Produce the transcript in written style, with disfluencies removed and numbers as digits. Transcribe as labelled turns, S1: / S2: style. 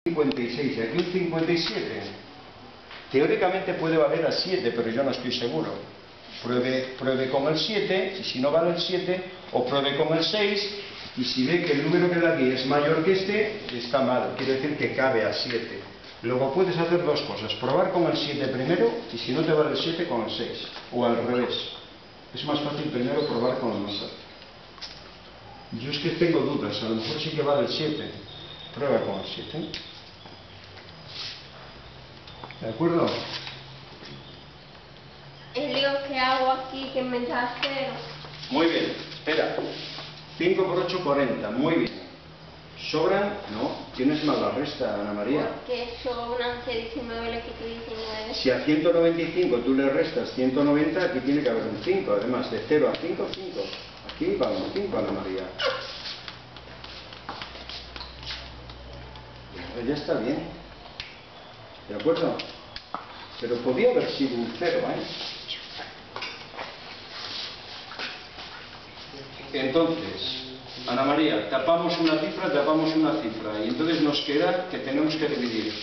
S1: 56 y aquí un 57. Teóricamente puede valer a 7, pero yo no estoy seguro. Pruebe con el 7, y si no vale el 7, o pruebe con el 6, y si ve que el número que da aquí es mayor que este, está mal, quiere decir que cabe a 7. Luego puedes hacer dos cosas, probar con el 7 primero, y si no te vale el 7, con el 6, o al revés. Es más fácil primero probar con el más alto. Yo es que tengo dudas, a lo mejor sí que vale el 7. Prueba con el 7. ¿De acuerdo?
S2: El lío que hago aquí que me da 0.
S1: Muy bien, espera. 5 por 8, 40. Muy bien. ¿Sobran? No. Tienes mal la resta, Ana María.
S2: Porque sobran, que 19 le quito 19.
S1: Si a 195 tú le restas 190, aquí tiene que haber un 5. Además, de 0 a 5, 5. Aquí va un 5, Ana María. Ya está bien. ¿De acuerdo? Pero podía haber sido un 0, ¿eh? Entonces, Ana María, tapamos una cifra, y entonces nos queda que tenemos que dividir.